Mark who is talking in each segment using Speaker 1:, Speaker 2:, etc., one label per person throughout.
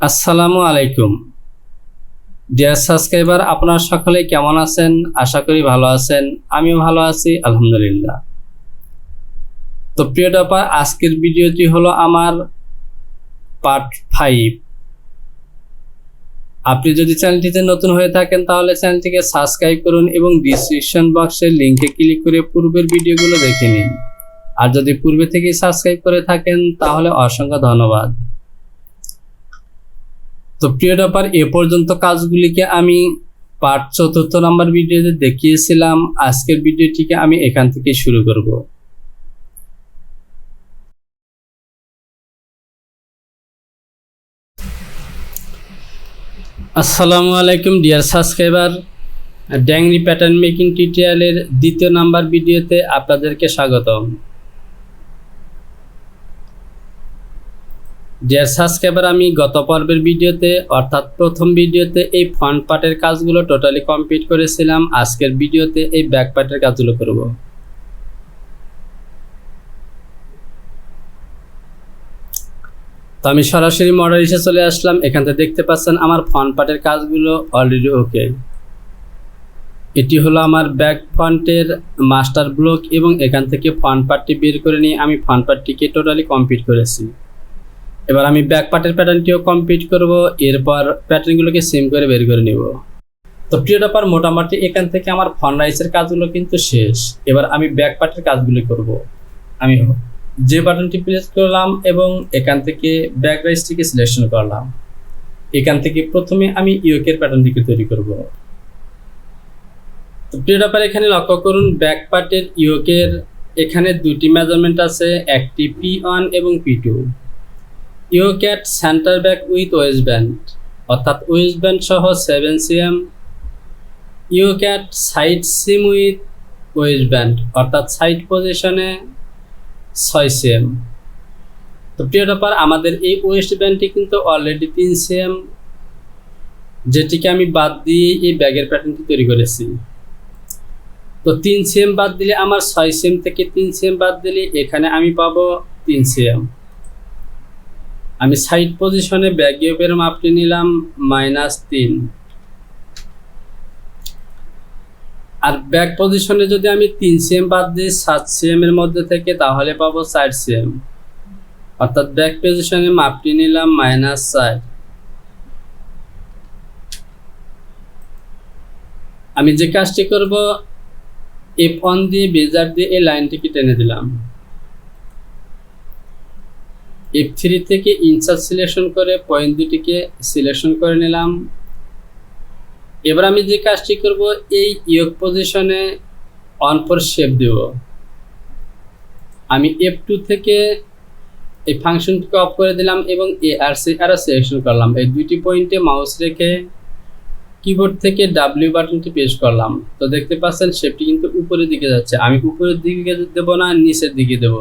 Speaker 1: আসসালামু আলাইকুম dear subscriber, আপনারা সকলে কেমন আছেন? আশা করি ভালো আছেন। আমিও ভালো আছি, আলহামদুলিল্লাহ। তো প্রিয় টপার, আজকের ভিডিওটি হলো আমার পার্ট 5। আপনি যদি চ্যানেলটিতে নতুন হয়ে থাকেন তাহলে চ্যানেলটিকে সাবস্ক্রাইব করুন এবং ডিসক্রিপশন বক্সের লিংকে ক্লিক করে পূর্বের ভিডিওগুলো দেখে নিন। আর যদি পূর্বে থেকেই সাবস্ক্রাইব করে থাকেন তাহলে অসংখ্য ধন্যবাদ। তো প্রিয় টপার, এ পর্যন্ত কাজগুলিকে আমি পার্ট 4 নাম্বার ভিডিওতে দেখিয়েছিলাম। আজকের ভিডিওটিকে আমি এখান থেকে শুরু করব। আসসালামু আলাইকুম ডিয়ার সাবস্ক্রাইবার, ড্যাংরি প্যাটার্ন মেকিং টিউটোরিয়ালের 2 নাম্বার ভিডিওতে আপনাদেরকে স্বাগতম। ডিয়ার সাবস্ক্রাইবার, আমি গত পর্বের ভিডিওতে অর্থাৎ প্রথম ভিডিওতে এই ফ্রন্ট পার্টের কাজগুলো টোটালি কমপ্লিট করেছিলাম। আজকের ভিডিওতে এই ব্যাক পার্টের কাজগুলো করব। তো আমি সরাসরি মডারিসে চলে আসলাম। এখান থেকে দেখতে পাচ্ছেন আমার ফ্রন্ট পার্টের কাজগুলো অলরেডি ওকে। এটি হলো আমার ব্যাক ফ্রন্টের মাস্টার ব্লক এবং এখান থেকে ফ্রন্ট পার্টটি বের করে নিয়ে আমি ফ্রন্ট পার্টটিকে টোটালি কমপ্লিট করেছি। এবার আমি ব্যাক পার্টের প্যাটার্নটিও কমপ্লিট করব, এরপর প্যাটার্নগুলোকে সেম করে বের করে নেব। তো প্রিয় টপার, মোটামুটি এখান থেকে আমার ফ্রন্ট রাইসের কাজগুলো কিন্তু শেষ। এবার আমি ব্যাক পার্টের কাজগুলি করব। আমি যে বাটনটি প্রেস করলাম এবং এখান থেকে ব্যাক রাইসটিকে সিলেকশন করলাম। এখান থেকে প্রথমে আমি ইয়োকের প্যাটার্নটিকে তৈরি করব। তো প্রিয় টপার, এখানে লক্ষ্য করুন ব্যাক পার্টের ইয়োকের এখানে 2টি মেজারমেন্ট আছে, একটি P1 এবং P2। ইয়োক at centre back with waist band অর্থাৎ ওয়েস্ট ব্যান্ড সহ 7 cm। ইয়োক at side SIM with waist band অর্থাৎ সাইড পজিশনে 6 cm। তো প্রিয় টপার, আমাদের এই ওয়েস্ট ব্যান্ডটি কিন্তু অলরেডি 3 cm, যেটিকে আমি বাদ দিয়ে এই ব্যাগের প্যাটার্নটি তৈরি করেছি। তো 3 cm বাদ দিলে আমার 6 cm থেকে 3 cm বাদ দিলে এখানে আমি পাবো 3 cm। আমি সাইড পজিশনে ব্যাক গিয়েপের মাপটি নিলাম -3। আর ব্যাক পজিশনে যদি আমি 3 cm বাদ দিই 7 cm এর মধ্যে থেকে তাহলে পাবো 4 cm, অর্থাৎ ব্যাক পজিশনে মাপটি নিলাম -4। আমি যে কাজটি করব, F1 দিয়ে বেজার দিয়ে এই লাইনটিকে টেনে দিলাম। F3 থেকে ইনসার্ট সিলেকশন করে পয়েন্ট দুটিকে সিলেকশন করে নিলাম। এবার আমি যে কাজটি করব, এই ইয়োক পজিশনে অন ফর শেপ দেব। আমি F2 থেকে এই ফাংশনটিকে অফ করে দিলাম এবং ARC আরও সিলেকশন করলাম। এই 2টি পয়েন্টে মাউস রেখে কিবোর্ড থেকে W বাটনটি প্রেস করলাম। তো দেখতে পাচ্ছেন শেপটি কিন্তু উপরের দিকে যাচ্ছে। আমি উপরের দিকে দেব না, নিচের দিকে দেব।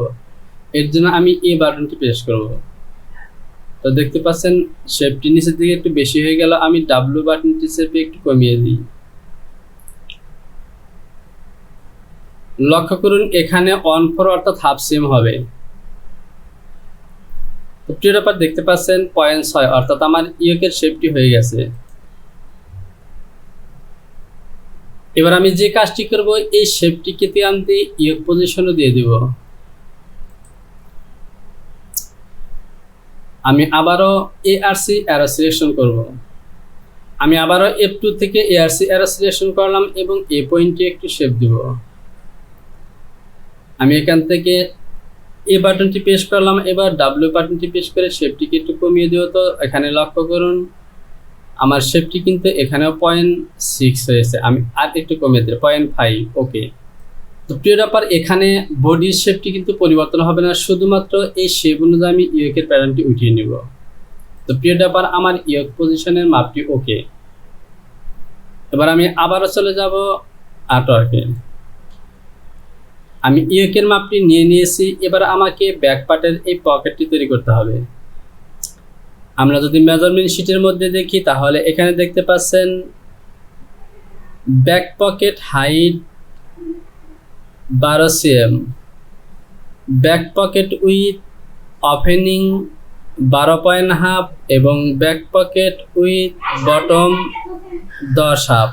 Speaker 1: এর জন্য আমি এই বাটনটি প্রেস করব। তো দেখতে পাচ্ছেন শেপটি নিচের দিকে একটু বেশি হয়ে গেল। আমি W বাটনটি চেপে একটু কমিয়ে দিই। লক্ষ্য করুন এখানে অন ফর অর্থাৎ হাফ সেম হবে। তো প্রিয় টপার, দেখতে পাচ্ছেন 0.6 অর্থাৎ আমার ইয়োকের শেপটি হয়ে গেছে। এবার আমি যে কাজটি করব, এই শেপটিকে আনতে ইয়োক পজিশনও দিয়ে দিব। আমি আবারও ARC অ্যারো সিলেকশন করব। আমি আবারও F2 থেকে ARC অ্যারো সিলেকশন করলাম এবং এই পয়েন্টে একটু শেপ দিব। আমি এখান থেকে এ বাটনটি প্রেস করলাম। এবার W বাটনটি প্রেস করে শেপটিকে একটু কমিয়ে দেব। তো এখানে লক্ষ্য করুন আমার শেপটি কিন্তু এখানেও 0.6 হয়েছে। আমি আর একটু কমিয়ে দিই 0.5। ওকে। তো প্রিয় টপার, এখানে বডির শেপটি কিন্তু পরিবর্তন হবে না, শুধুমাত্র এই শেপ অনুযায়ী আমি ইয়োকের প্যাটার্নটি উঠিয়ে নেব। তো প্রিয় টপার, আমার ইয়োক পজিশনের মাপটি ওকে। এবার আমি আবারও চলে যাব আর্টওয়ার্কে। আমি ইয়োকের মাপটি নিয়ে নিয়েছি। এবার আমাকে ব্যাক পার্টের এই পকেটটি তৈরি করতে হবে। আমরা যদি মেজারমেন্ট শিটের মধ্যে দেখি তাহলে এখানে দেখতে পাচ্ছেন back pocket height 12 cm, back pocket with opening 12.5 এবং ব্যাক পকেট উইথ বটম 10.5।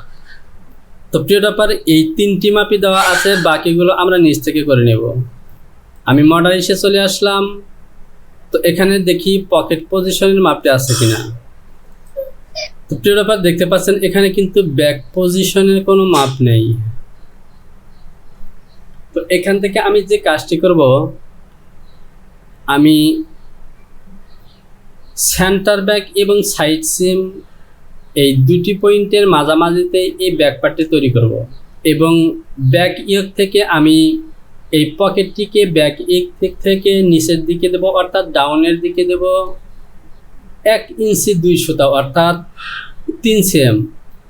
Speaker 1: তো প্রিয় ব্যাপার, এই 3টি মাপই দেওয়া আছে, বাকিগুলো আমরা নিচ থেকে করে নেব। আমি মডারিসে চলে আসলাম। তো এখানে দেখি পকেট পজিশনের মাপটা আছে কিনা। তো প্রিয় ব্যাপার, দেখতে পাচ্ছেন এখানে কিন্তু ব্যাক পজিশনের কোনো মাপ নেই। তো এখান থেকে আমি যে কাজটি করব, আমি সেন্টার ব্যাক এবং সাইড সিম এই দুটি পয়েন্টের মাঝামাঝিতে এই ব্যাক পার্টটি তৈরি করব এবং ব্যাক ইয়ক থেকে আমি এই পকেটটিকে ব্যাক ইয়ক থেকে নিচের দিকে দেব, অর্থাৎ ডাউনের দিকে দেব 1 ইঞ্চি 2 সুতা, অর্থাৎ 3 সেম।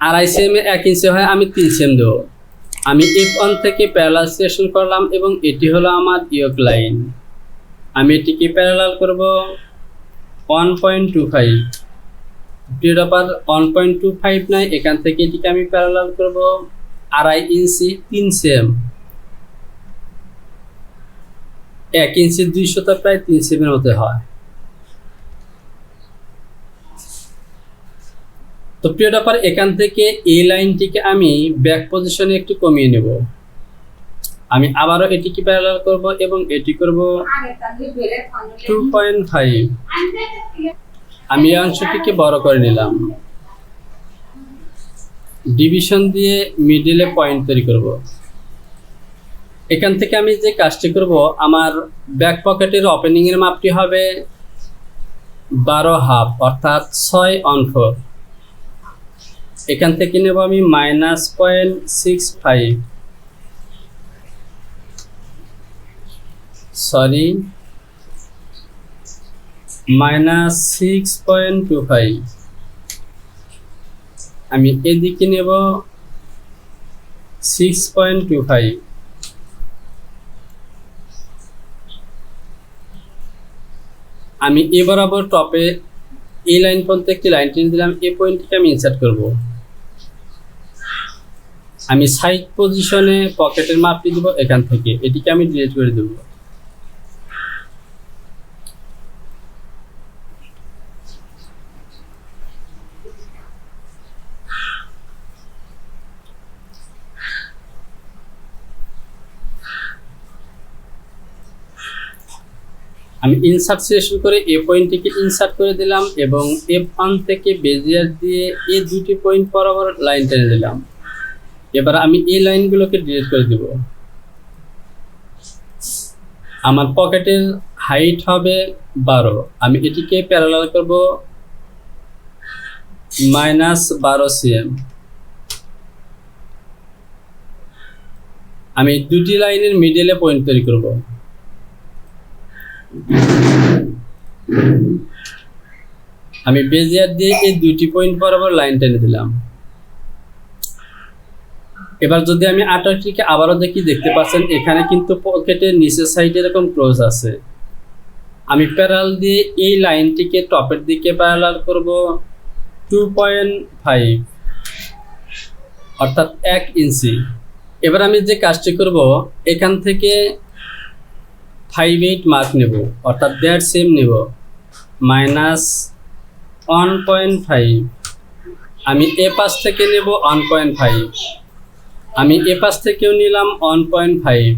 Speaker 1: 2.5 সেমে 1 ইঞ্চি হয়, আমি 3 সেম দেব। আমি F1 থেকে প্যারালাল সিলেকশন করলাম এবং এটি হলো আমার ইয়ক লাইন। আমি এটিকে প্যারালাল করব 1.25। প্রিয় ব্যাপার, 1.25 নয়, এখান থেকে এটিকে আমি প্যারালাল করব 2.5 ইঞ্চি 3 সেম। 1 ইঞ্চি 2 সুতা প্রায় 3 সেমের মতো হয়। তো প্রিয় ব্যাপার, এখান থেকে এই লাইনটিকে আমি ব্যাক পজিশনে একটু কমিয়ে নেব। আমি আবারও এটিকে প্যারালাল করব এবং এটি করব 2.5। আমি এই অংশটিকে বড় করে নিলাম। ডিভিশন দিয়ে মিডলে পয়েন্ট তৈরি করব। এখান থেকে আমি যে কাজটি করব, আমার ব্যাক পকেটের ওপেনিংয়ের মাপটি হবে 12.5, অর্থাৎ 6/4। এখান থেকে নেব আমি -0.65, সরি -6.25। আমি এদিকে নেব 6.25। আমি এ বরাবর টপে এই লাইন পর্যন্ত একটি লাইন টেনে দিলাম। এই পয়েন্টটিকে আমি ইনসার্ট করব। আমি সাইড পজিশনে পকেটের মাপটি দেব এখান থেকে, এটিকে আমি ডিলিট করে দেব। আমি ইনসার্ট সিলেকশন করে এই পয়েন্টটিকে ইনসার্ট করে দিলাম এবং F1 থেকে বেজিয়ার দিয়ে এই দুটি পয়েন্ট বরাবর লাইন টেনে দিলাম। এবার আমি এই লাইনগুলোকে ডিলিট করে দেব। আমার পকেটের হাইট হবে 12। আমি এটিকে প্যারালাল করব -12 cm। আমি দুটি লাইনের মিডলে পয়েন্ট তৈরি করব। আমি বেজিয়ার দিয়ে এই দুটি পয়েন্ট বরাবর লাইন টেনে দিলাম। এবার যদি আমি আটাটিকে আবারও দেখতে পাচ্ছেন এখানে কিন্তু পকেটের নিচের সাইডে এরকম ক্লোজ আছে। আমি প্যারালাল দিয়ে এই লাইনটিকে টপের দিকে প্যারালাল করব 2.5, অর্থাৎ 1 ইঞ্চি। এবার আমি যে কাজটি করব, এখান থেকে 5/8 মার্ক নেব, অর্থাৎ 1.5 সেম নেব, -1.5। আমি এ পাশ থেকে নেব 1.5। আমি এ পাশ থেকেও নিলাম 1.5।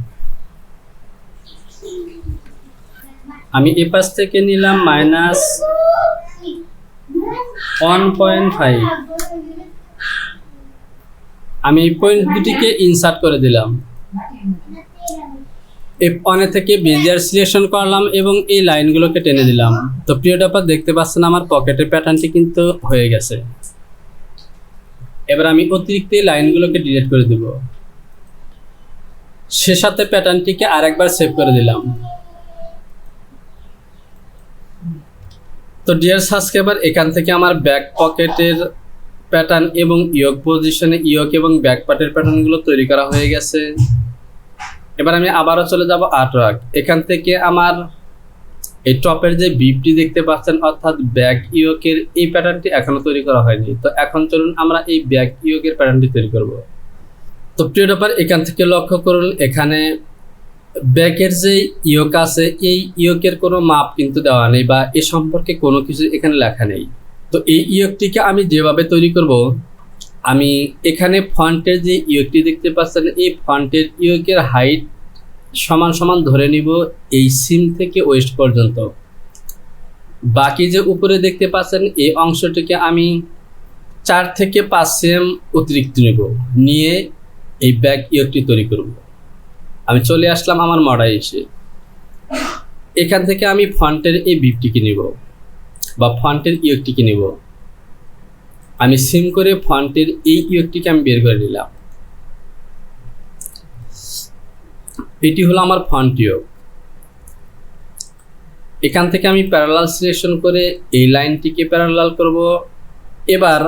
Speaker 1: আমি এ পাশ থেকে নিলাম -1.5। আমি এই পয়েন্ট দুটিকে ইনসার্ট করে দিলাম। F1 থেকে বেজিয়ার সিলেকশন করলাম এবং এই লাইনগুলোকে টেনে দিলাম। তো প্রিয় ব্যাপার, দেখতে পাচ্ছেন আমার পকেটের প্যাটার্নটি কিন্তু হয়ে গেছে। এবার আমি অতিরিক্ত এই লাইনগুলোকে ডিলিট করে দেব। সে সাথে প্যাটার্নটিকে আরেকবার সেভ করে দিলাম। তো ডিয়ার সাবস্ক্রাইবার, এখান থেকে আমার ব্যাক পকেটের প্যাটার্ন এবং ইয়ক পজিশনে ইয়ক এবং ব্যাক পার্টের প্যাটার্নগুলো তৈরি করা হয়ে গেছে। এবার আমি আবারও চলে যাব আর্টওয়ার্ক। এখান থেকে আমার এই টপের যে বিপটি দেখতে পাচ্ছেন, অর্থাৎ ব্যাক ইয়কের এই প্যাটার্নটি এখনো তৈরি করা হয়নি। তো এখন চলুন আমরা এই ব্যাক ইয়কের প্যাটার্নটি তৈরি করব। তো প্রিয় ব্যাপার, এখান থেকে লক্ষ্য করুন এখানে ব্যাকের যে ইয়োক আছে এই ইয়োকের কোনো মাপ কিন্তু দেওয়া নেই বা এ সম্পর্কে কোনো কিছু এখানে লেখা নেই। তো এই ইয়োকটিকে আমি যেভাবে তৈরি করব, আমি এখানে ফন্টের যে ইয়োকটি দেখতে পাচ্ছেন এই ফন্টের ইয়োকের হাইট সমান সমান ধরে নিব এই সিম থেকে ওয়েস্ট পর্যন্ত। বাকি যে উপরে দেখতে পাচ্ছেন এই অংশটিকে আমি 4 থেকে 5 সেম অতিরিক্ত নেব, নিয়ে এই ব্যাক ইয়োকটি তৈরি করব। আমি চলে আসলাম আমার মডারিসে। এখান থেকে আমি ফন্টের এই বিপটিকে নিব বা ফন্টের ইয়োকটিকে নিব। আমি সিম করে ফন্টের এই ইয়োকটিকে আমি বের করে নিলাম। এটি হলো আমার ফন্ট ইয়োক। এখান থেকে আমি প্যারালাল সিলেকশন করে এই লাইনটিকে প্যারালাল করব। এবার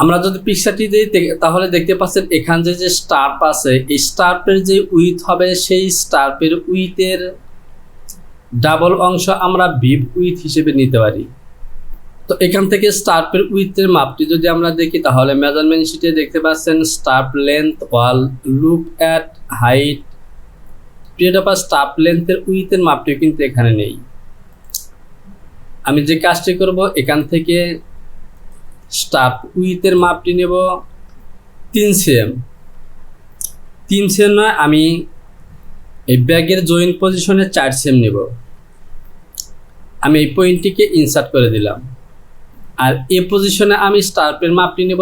Speaker 1: আমরা যদি পিকচারটি দিই তাহলে দেখতে পাচ্ছেন এখানে যে স্টার্প আছে এই স্টার্পের যে উইথ হবে সেই স্টার্পের উইথের ডাবল অংশ আমরা বিব উইথ হিসেবে নিতে পারি। তো এখান থেকে স্টার্পের উইথের মাপটি যদি আমরা দেখি তাহলে মেজারমেন্ট শিটে দেখতে পাচ্ছেন strap length wall look at height period of strap লেন্থের উইথের মাপটি কিন্তু এখানে নেই। আমি যে কাজটি করব এখান থেকে স্টার্প উইথের মাপটি নেব 3 সেম। 3 সেম নয়, আমি এই ব্যাগের জয়েন্ট পজিশনে 4 সেম নেব। আমি এই পয়েন্টটিকে ইনসার্ট করে দিলাম। আর এই পজিশনে আমি স্টার্পের মাপটি নেব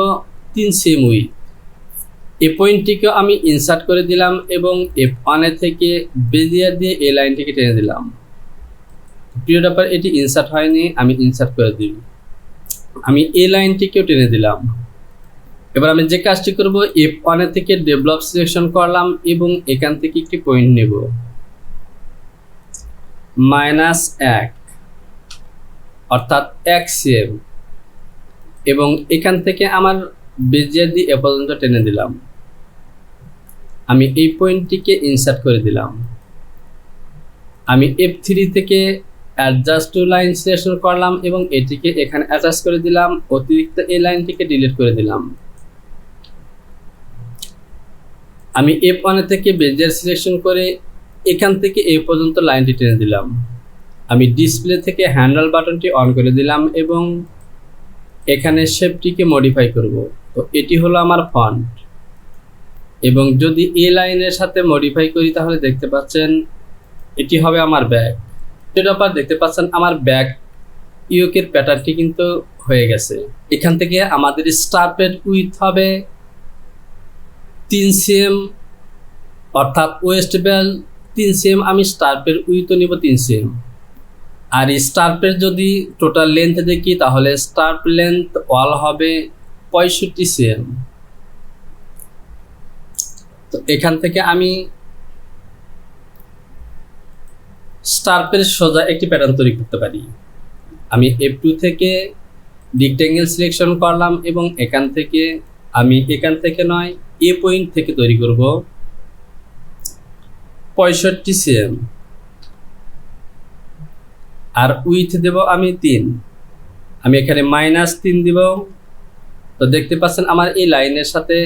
Speaker 1: 3 সেম উইথ। এই পয়েন্টটিকেও আমি ইনসার্ট করে দিলাম এবং F1 থেকে বেজিয়ার দিয়ে এই লাইনটিকে টেনে দিলাম। পিরিয়ড অফ এটি ইনসার্ট হয়নি, আমি ইনসার্ট করে দিই। আমি এই লাইনটিকেও টেনে দিলাম। এবার আমি যে কাজটি করব F1 থেকে ডেভেলপ সিলেকশন করলাম এবং এখান থেকে একটি পয়েন্ট নেব -1 অর্থাৎ 1 সেম এবং এখান থেকে আমার বেজিয়ার দিয়ে এ পর্যন্ত টেনে দিলাম। আমি এই পয়েন্টটিকে ইনসার্ট করে দিলাম। আমি F3 থেকে অ্যাডজাস্ট টু লাইন সিলেকশন করলাম এবং এটিকে এখানে অ্যাটাচ করে দিলাম। অতিরিক্ত এই লাইনটিকে ডিলিট করে দিলাম। আমি F1 থেকে বেজিয়ার সিলেকশন করে এখান থেকে এই পর্যন্ত লাইনটি টেনে দিলাম। আমি ডিসপ্লে থেকে হ্যান্ডেল বাটনটি অন করে দিলাম এবং এখানে শেপটিকে মডিফাই করব। তো এটি হলো আমার ফন্ট এবং যদি এই লাইনের সাথে মডিফাই করি তাহলে দেখতে পাচ্ছেন এটি হবে আমার ব্যাক। এরপর দেখতে পাচ্ছেন আমার ব্যাক ইয়োকের প্যাটার্নটি কিন্তু হয়ে গেছে। এখান থেকে আমাদের স্টার্পের উইথ হবে 3 সেম অর্থাৎ ওয়েস্ট বেল্ট 3 সেম। আমি স্টার্পের উইথও নিব 3 সেম। আর স্টার্পের যদি টোটাল লেন্থ দেখি তাহলে স্টার্প লেন্থ ওয়াল হবে 65 সেম। তো এখান থেকে আমি স্টার্পের সোজা একটি প্যাটার্ন তৈরি করতে পারি। আমি F2 থেকে রেক্ট্যাঙ্গেল সিলেকশন করলাম এবং এখান থেকে নয় এ পয়েন্ট থেকে তৈরি করব 65 সেম আর উইথ দেব আমি 3। আমি এখানে -3 দিব। তো দেখতে পাচ্ছেন আমার এই লাইনের সাথে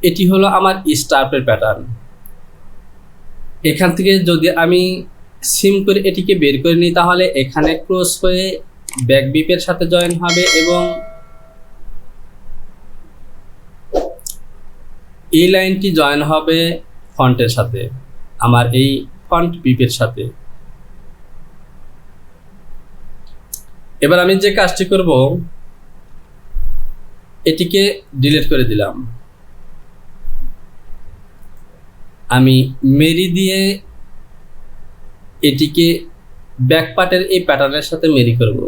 Speaker 1: এটি হলো আমার স্টার্পের প্যাটার্ন। এখান থেকে যদি আমি সিম করে এটিকে বের করে নিই তাহলে এখানে ক্রস হয়ে ব্যাক বিপের সাথে জয়েন হবে এবং এই লাইনটি জয়েন হবে ফন্টের সাথে, আমার এই ফন্ট বিপের সাথে। এবার আমি যে কাজটি করব এটিকে ডিলিট করে দিলাম। আমি মেরি দিয়ে এটিকে ব্যাক পার্টের এই প্যাটার্নের সাথে মেরি করব।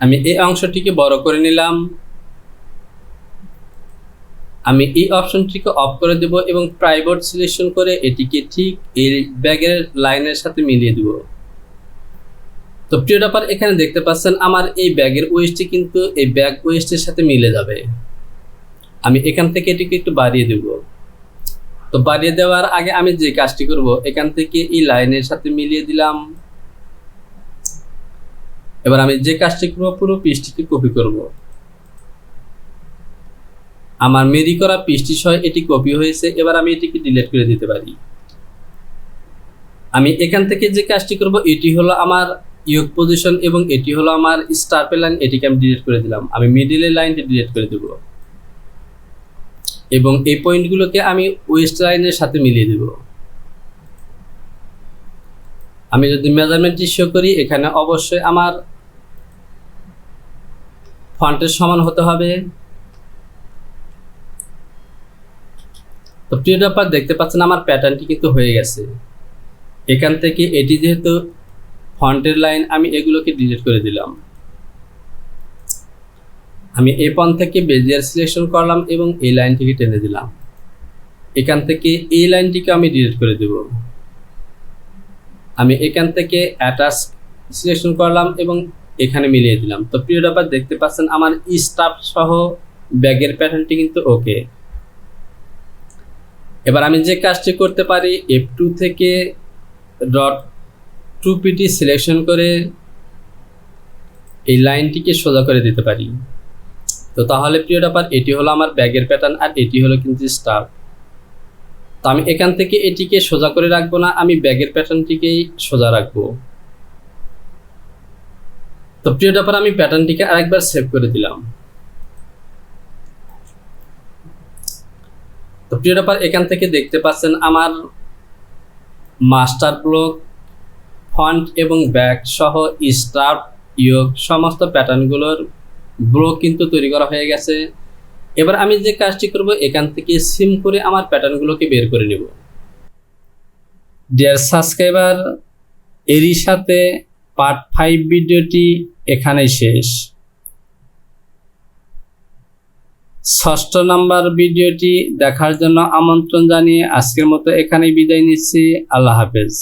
Speaker 1: আমি এই অংশটিকে বড় করে নিলাম। আমি এই অপশনটিকে অফ করে দেব এবং প্রাইভেট সিলেকশন করে এটিকে ঠিক এই ব্যাগের লাইনের সাথে মিলিয়ে দেব। তো প্রিয় ডপার এখানে দেখতে পাচ্ছেন আমার এই ব্যাগের ওয়েস্টটি কিন্তু এই ব্যাগ ওয়েস্টের সাথে মিলে যাবে। আমি এখান থেকে এটিকে একটু বাড়িয়ে দেব। তো বাড়িয়ে দেওয়ার আগে আমি যে কাজটি করব এখান থেকে এই লাইনের সাথে মিলিয়ে দিলাম। এবার আমি যে কাজটি করব পুরো পিসটিকে কপি করব। আমার মেরি করা পিসটি সহ এটি কপি হয়েছে। এবার আমি এটিকে ডিলিট করে দিতে পারি। আমি এখান থেকে যে কাজটি করব, এটি হলো আমার ইয়োক পজিশন এবং এটি হলো আমার স্টার্পের লাইন। এটিকে আমি ডিলিট করে দিলাম। আমি মিডিলের লাইনটি ডিলিট করে দেব এবং এই পয়েন্টগুলোকে আমি ওয়েস্ট লাইনের সাথে মিলিয়ে দেব। আমি যদি মেজারমেন্টটি শো করি, এখানে অবশ্যই আমার ফন্টের সমান হতে হবে। তো প্রিয় ব্যাপার, দেখতে পাচ্ছেন আমার প্যাটার্নটি কিন্তু হয়ে গেছে। এখান থেকে এটি যেহেতু ফন্টের লাইন, আমি এগুলোকে ডিলিট করে দিলাম। আমি এই পয়েন্ট থেকে বেজিয়ার সিলেকশন করলাম এবং এই লাইনটিকে টেনে দিলাম। এখান থেকে এই লাইনটিকে আমি ডিলিট করে দেব। আমি এখান থেকে অ্যাটাচ সিলেকশন করলাম এবং এখানে মিলিয়ে দিলাম। তো প্রিয় ব্যাপার, দেখতে পাচ্ছেন আমার স্টাফ সহ ব্যাগের প্যাটার্নটি কিন্তু ওকে। এবার আমি যে কাজটি করতে পারি, F2 থেকে .2pt সিলেকশন করে এই লাইনটিকে সোজা করে দিতে পারি। তো তাহলে প্রিয় ব্যাপার, এটি হলো আমার ব্যাগের প্যাটার্ন আর এটি হলো কিন্তু স্টাফ। তো আমি এখান থেকে এটিকে সোজা করে রাখবো না, আমি ব্যাগের প্যাটার্নটিকেই সোজা রাখবো। তো প্রিয় ব্যাপার, আমি প্যাটার্নটিকে আরেকবার সেভ করে দিলাম। তো প্রিয় ব্যাপার, এখান থেকে দেখতে পাচ্ছেন আমার মাস্টার ব্লক, ফন্ট এবং ব্যাগ সহ স্টার্প, ইয়োক সমস্ত প্যাটার্নগুলোর ব্লক কিন্তু তৈরি করা হয়ে গেছে। এবার আমি যে কাজটি করব, এখান থেকে সিম করে আমার প্যাটার্নগুলোকে বের করে নেব। ডিয়ার সাবস্ক্রাইবার, এরই সাথে পার্ট 5 ভিডিওটি এখানেই শেষ। 6ষ্ঠ নাম্বার ভিডিওটি দেখার জন্য আমন্ত্রণ জানিয়ে আজকের মতো এখানেই বিদায় নিচ্ছি। আল্লাহ হাফেজ।